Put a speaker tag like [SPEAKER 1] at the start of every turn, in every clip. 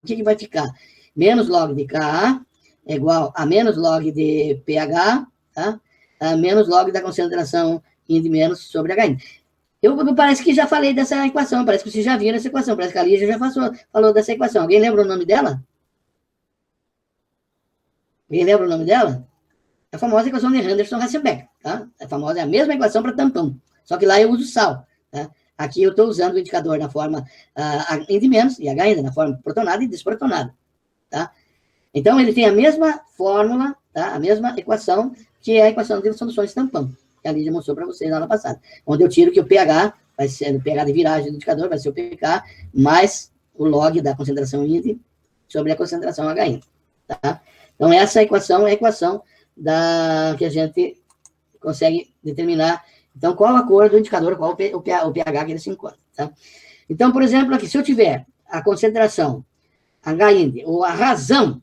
[SPEAKER 1] o que vai ficar? Menos log de Ka é igual a menos log de pH, tá? A menos log da concentração Ind menos sobre H. Parece que já falei dessa equação, parece que vocês já viram essa equação, parece que a Lígia já falou dessa equação. Alguém lembra o nome dela? Alguém lembra o nome dela? É a famosa equação de Henderson-Hasselbalch, tá? É a mesma equação para tampão, só que lá eu uso sal, tá? Aqui eu estou usando o indicador na forma Ind menos e H ainda na forma protonada e desprotonada, tá? Então, ele tem a mesma fórmula, tá? A mesma equação, que é a equação de soluções tampão, que a Lídia mostrou para vocês lá na passada, onde eu tiro que o pH vai ser o pH de viragem do indicador, vai ser o pK, mais o log da concentração Ind sobre a concentração HI, tá? Então, essa equação é a equação que a gente consegue determinar, então, qual a cor do indicador, qual o pH que ele se encontra, tá? Então, por exemplo, aqui, se eu tiver a concentração H-Ind, ou a razão,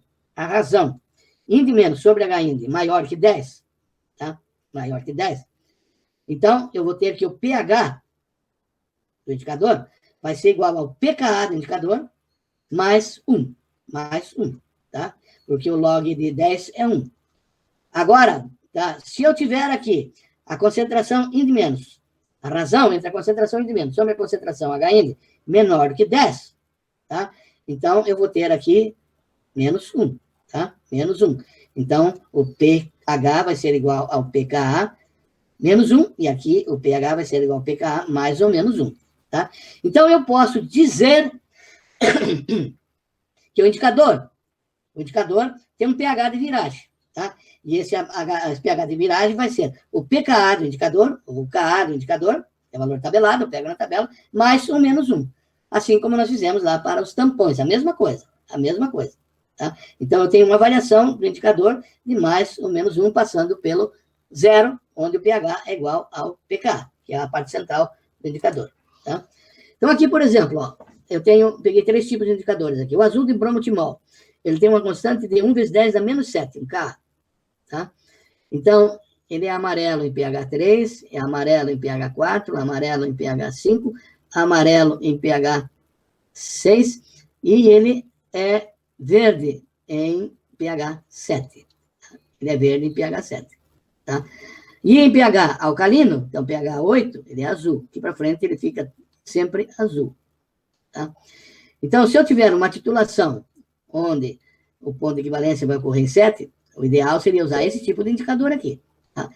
[SPEAKER 1] Ind menos sobre H-Ind maior que 10, tá? Maior que 10. Então, eu vou ter que o pH do indicador vai ser igual ao pKa do indicador mais 1, tá? Porque o log de 10 é 1. Agora, tá? Se eu tiver aqui a concentração Ind menos, a razão entre a concentração Ind menos sobre a concentração H-Ind menor que 10, tá? Então, eu vou ter aqui menos 1, tá? Menos 1. Então, o pH vai ser igual ao pKa menos 1, e aqui o pH vai ser igual ao pKa mais ou menos 1, tá? Então, eu posso dizer que o indicador tem um pH de viragem, tá? E esse pH de viragem vai ser o pKa do indicador, o Ka do indicador, é valor tabelado, eu pego na tabela, mais ou menos 1. Assim como nós fizemos lá para os tampões, a mesma coisa, tá? Então, eu tenho uma variação do indicador de mais ou menos 1, passando pelo zero, onde o pH é igual ao pK, que é a parte central do indicador, tá? Então, aqui, por exemplo, ó, peguei 3 tipos de indicadores aqui. O azul de bromotimol, ele tem uma constante de 1 vezes 10 a menos 7, um Ka, tá? Então, ele é amarelo em pH 3, é amarelo em pH 4, amarelo em pH 5, amarelo em pH 6, e ele é verde em pH 7. Ele é verde em pH 7, tá? E em pH alcalino, então pH 8, ele é azul. Aqui para frente ele fica sempre azul, tá? Então, se eu tiver uma titulação onde o ponto de equivalência vai ocorrer em 7, o ideal seria usar esse tipo de indicador aqui, tá?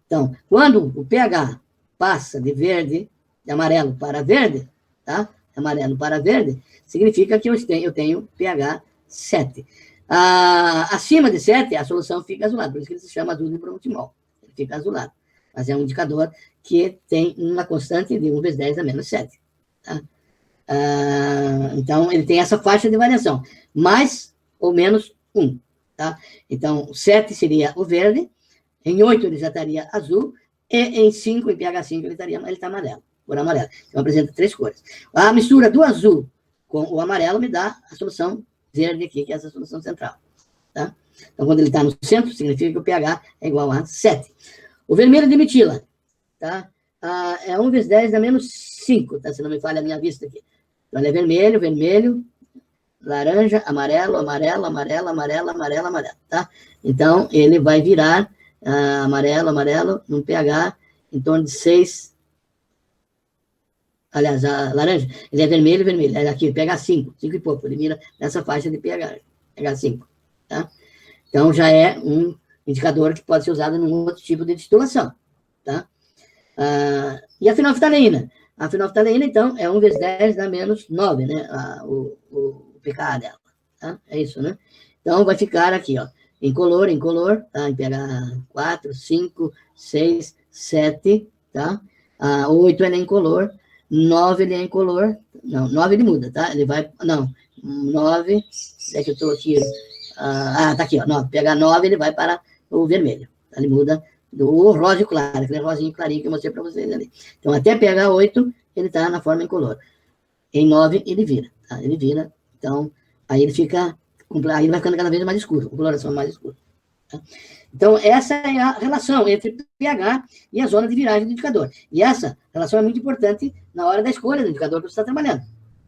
[SPEAKER 1] Então, quando o pH passa de amarelo para verde, tá? Amarelo para verde, significa que eu tenho pH 7. Acima de 7, a solução fica azulada, por isso que ele se chama azul de bromotimol. Ele fica azulado. Mas é um indicador que tem uma constante de 1 vezes 10 a menos 7. Tá? Então, ele tem essa faixa de variação, mais ou menos 1. Tá? Então, 7 seria o verde, em 8 ele já estaria azul, e em 5, em pH 5, ele está amarelo, cor amarela. Então, apresenta 3 cores. A mistura do azul com o amarelo me dá a solução verde aqui, que é essa solução central. Tá? Então, quando ele está no centro, significa que o pH é igual a 7. O vermelho de metila, tá? É 1 vezes 10 a menos 5, tá? Se não me falha a minha vista aqui. Então, ele é vermelho, laranja, amarelo, tá? Então, ele vai virar amarelo, num pH em torno de 6. Aliás, a laranja, ele é vermelho. É aqui, pH 5 e pouco. Ele vira nessa faixa de pH 5, tá? Então, já é um indicador que pode ser usado num outro tipo de titulação, tá? E a fenolftaleína? A fenolftaleína, então, é 1 vezes 10 a menos 9, né? O pKa dela, tá? É isso, né? Então, vai ficar aqui, ó, incolor, tá? Em pH 4, 5, 6, 7, tá? 8 ele é incolor, 9 ele é incolor, não, 9 ele muda, tá? Ele vai, não, 9, é que eu estou aqui, tá aqui, ó, 9, pH 9 ele vai para o vermelho, tá? Ele muda do rosa claro, aquele rosinho clarinho que eu mostrei para vocês ali. Então, até pH 8, ele está na forma incolor. Em 9, ele vira, tá? Ele vira, então, aí ele vai ficando cada vez mais escuro, a coloração mais escura. Tá? Então, essa é a relação entre pH e a zona de viragem do indicador. E essa relação é muito importante na hora da escolha do indicador que você está trabalhando.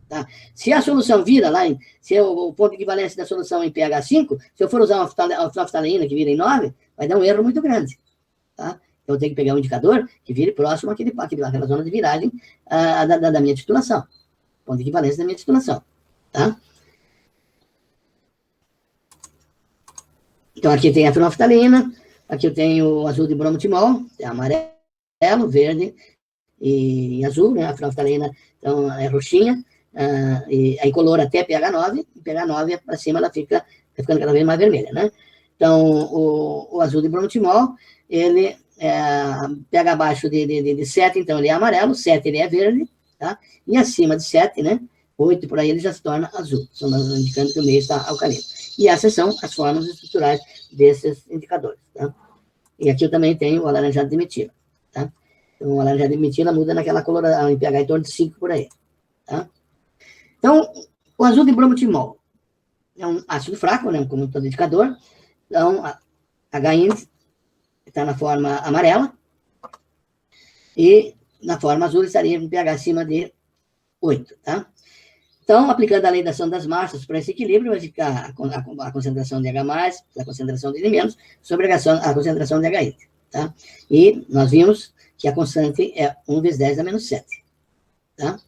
[SPEAKER 1] Tá? Se a solução vira lá, se o ponto de equivalência da solução em pH 5, se eu for usar uma fenolftaleína que vira em 9, vai dar um erro muito grande. Tá? Então, eu tenho que pegar um indicador que vire próximo àquela zona de viragem da minha titulação. Ponto de equivalência da minha titulação. Tá? Então, aqui tem a fenolftaleína, aqui eu tenho o azul de bromotimol, tem amarelo, verde e azul, né? A fenolftaleína, então, é roxinha, e aí colora até pH 9, e pH 9 para cima ela fica ficando cada vez mais vermelha, né? Então, o azul de bromotimol, ele pH abaixo de 7, então ele é amarelo, 7 ele é verde, tá? E acima de 7, né? 8 por aí ele já se torna azul, indicando que o meio está alcalino. E essas são as formas estruturais desses indicadores, tá? E aqui eu também tenho o alaranjado de metila, tá? Então, o alaranjado de metila muda naquela coloração, em pH em torno de 5 por aí, tá? Então, o azul de bromotimol é um ácido fraco, né, como todo indicador. Então, H-índice está na forma amarela e na forma azul estaria em pH acima de 8, tá? Então, aplicando a lei da ação das massas para esse equilíbrio, vai ficar a concentração de H+, a concentração de N- sobre a concentração de H-índice, tá? E nós vimos que a constante é 1 vezes 10 a menos 7, tá?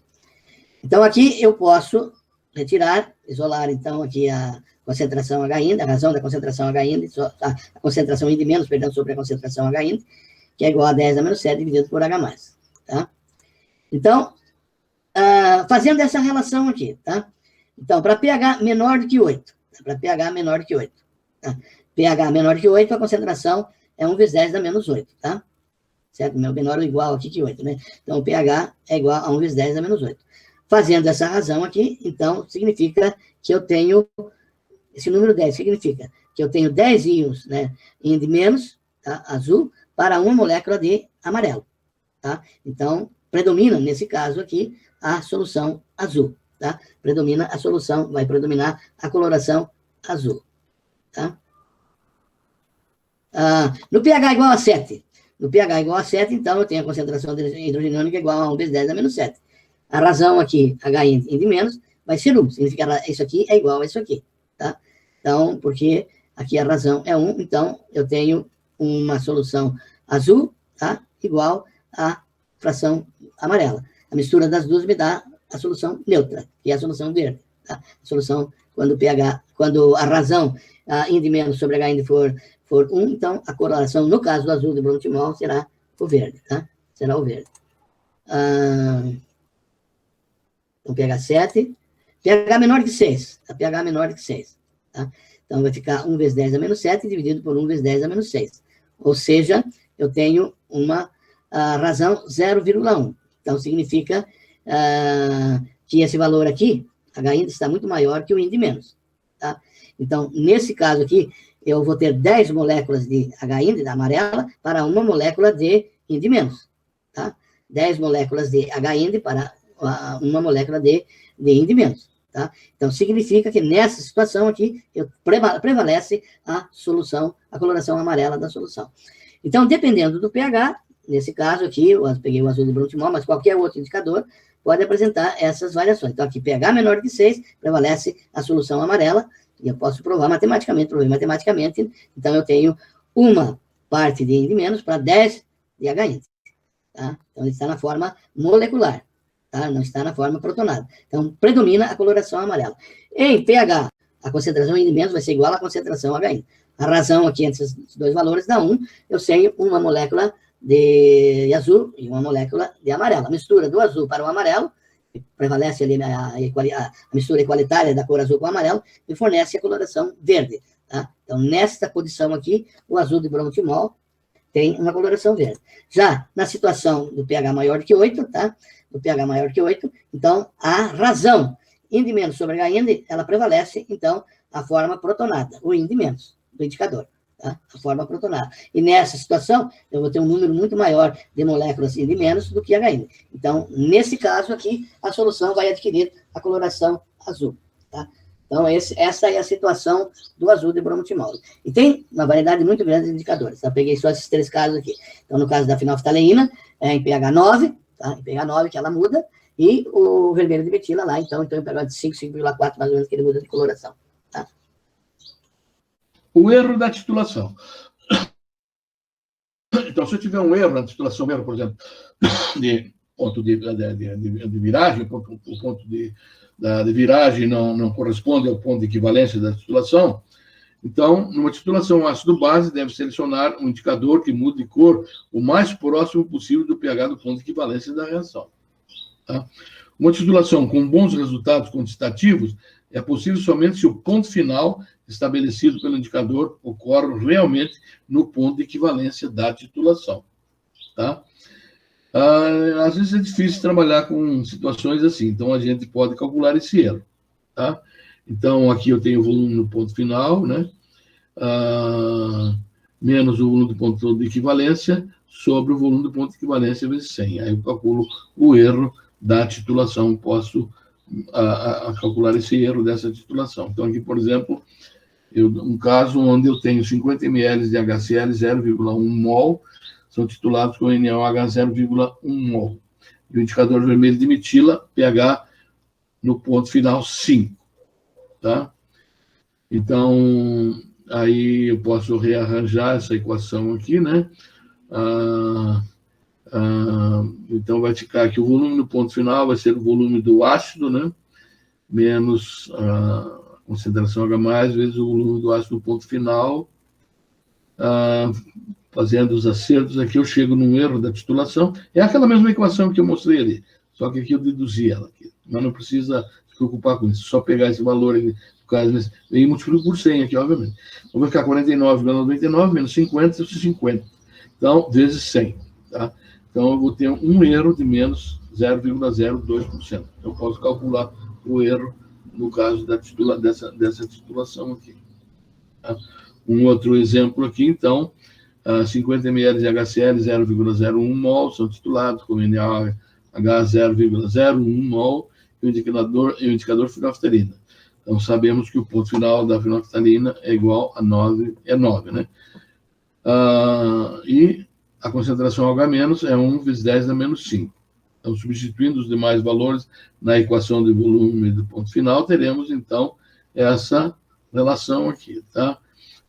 [SPEAKER 1] Então, aqui eu posso retirar, isolar, então, aqui a concentração H-índice, a razão da concentração H-índice, a concentração N-, perdão, sobre a concentração H-índice, que é igual a 10 a menos 7 dividido por H+, tá? Então, fazendo essa relação aqui, tá? Então, para pH menor do que 8, para pH menor do que 8, tá? pH menor do que 8, a concentração é 1 vezes 10 a menos 8, tá? Certo? Meu menor é igual aqui que 8, né? Então, o pH é igual a 1 vezes 10 a menos 8. Fazendo essa razão aqui, então, significa que eu tenho, esse número 10 significa que eu tenho 10 íons, né, de menos, tá, azul, para uma molécula de amarelo, tá? Então, predomina, nesse caso aqui, a solução azul, tá? Predomina a solução, vai predominar a coloração azul, tá? No pH igual a 7, no pH igual a 7, então, eu tenho a concentração de hidrogênio iônico igual a 1 vezes 10 a menos 7. A razão aqui, H de menos, vai ser 1. Significa que isso aqui é igual a isso aqui, tá? Então, porque aqui a razão é 1, então eu tenho uma solução azul, tá? Igual à fração amarela. A mistura das duas me dá a solução neutra, que é a solução verde, tá? A solução quando a razão de menos sobre H for 1, então a correlação, no caso do azul de bromotimol, será o verde, tá? Será o verde. Então, pH 7, pH menor que 6, tá? pH menor que 6, tá? Então, vai ficar 1 vezes 10 a menos 7 dividido por 1 vezes 10 a menos 6. Ou seja, eu tenho uma razão 0,1. Então, significa que esse valor aqui, H-índice, está muito maior que o I de menos, tá? Então, nesse caso aqui, eu vou ter 10 moléculas de H-índice, da amarela, para uma molécula de I de menos, tá? 10 moléculas de H-índice para uma molécula de I de menos, tá? Então, significa que nessa situação aqui, prevalece a solução, a coloração amarela da solução. Então, dependendo do pH, nesse caso aqui, eu peguei o azul de bromotimol, mas qualquer outro indicador pode apresentar essas variações. Então, aqui, pH menor que 6, prevalece a solução amarela, e eu posso provar matematicamente, então eu tenho uma parte de I de menos para 10 de H-índice, tá? Então, ele está na forma molecular, tá? Não está na forma protonada. Então, predomina a coloração amarela. Em pH, a concentração I de menos vai ser igual à concentração H-índice. A razão aqui entre esses dois valores dá 1, eu sei uma molécula de azul e uma molécula de amarelo. A mistura do azul para o amarelo, prevalece ali a mistura igualitária da cor azul com o amarelo, e fornece a coloração verde, tá? Então, nesta condição aqui, o azul de bromotimol tem uma coloração verde. Já na situação do pH maior do que 8, tá? Do pH maior do que 8, então, a razão I de menos sobre H-índice, ela prevalece, então, a forma protonada, o I de menos do indicador, tá? A forma protonada. E nessa situação, eu vou ter um número muito maior de moléculas I de menos do que H-índice. Então, nesse caso aqui, a solução vai adquirir a coloração azul, tá? Então, essa é a situação do azul de bromotimol. E tem uma variedade muito grande de indicadores. Eu peguei só esses 3 casos aqui. Então, no caso da fenolftaleína, em pH 9, tá? Em pH 9 que ela muda, E o vermelho de metila lá, então eu pego de 5, 5,4 mais ou menos, que ele muda de coloração. Tá?
[SPEAKER 2] O erro da titulação. Então, se eu tiver um erro na titulação, por exemplo, de ponto de viragem, o ponto de viragem não corresponde ao ponto de equivalência da titulação, então, numa titulação ácido-base, deve selecionar um indicador que mude de cor o mais próximo possível do pH do ponto de equivalência da reação. Tá? Uma titulação com bons resultados quantitativos é possível somente se o ponto final estabelecido pelo indicador ocorre realmente no ponto de equivalência da titulação. Tá? Às vezes é difícil trabalhar com situações assim, então a gente pode calcular esse erro. Tá? Então, aqui eu tenho o volume no ponto final, né? Menos o volume do ponto de equivalência sobre o volume do ponto de equivalência vezes 100. Aí eu calculo o erro da titulação, posso calcular esse erro dessa titulação. Então, aqui, por exemplo, um caso onde eu tenho 50 ml de HCl 0,1 mol, são titulados com NaOH 0,1 mol. E o indicador vermelho de metila, pH no ponto final 5. Tá? Então, aí eu posso rearranjar essa equação aqui, né? Então, vai ficar que o volume no ponto final vai ser o volume do ácido, né? Menos a concentração H+, vezes o volume do ácido no ponto final. Fazendo os acertos aqui, eu chego num erro da titulação. É aquela mesma equação que eu mostrei ali, só que aqui eu deduzi ela aqui. Mas não precisa se preocupar com isso, só pegar esse valor aqui, e multiplico por 100 aqui, obviamente. Então, vai ficar 49,99 menos 50, 50. Então, vezes 100. Tá? Então, eu vou ter um erro de menos 0,02%. Então, eu posso calcular o erro no caso dessa titulação aqui. Tá? Um outro exemplo aqui, então, 50 ml de HCl 0,01 mol são titulados com NaOH 0,01 mol e o indicador fenolftalina. Então, sabemos que o ponto final da fenolftalina é igual a 9, né? E a concentração H- é 1 vezes 10 a menos 5. Então, substituindo os demais valores na equação de volume do ponto final, teremos, então, essa relação aqui, tá?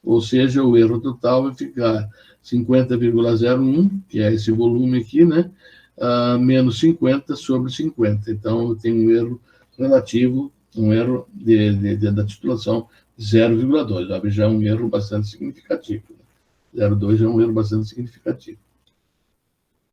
[SPEAKER 2] Ou seja, o erro total vai ficar 50,01, que é esse volume aqui, né? Menos 50 sobre 50. Então, eu tenho um erro relativo, um erro da titulação 0,2. Já é um erro bastante significativo. 0,2 é um erro bastante significativo.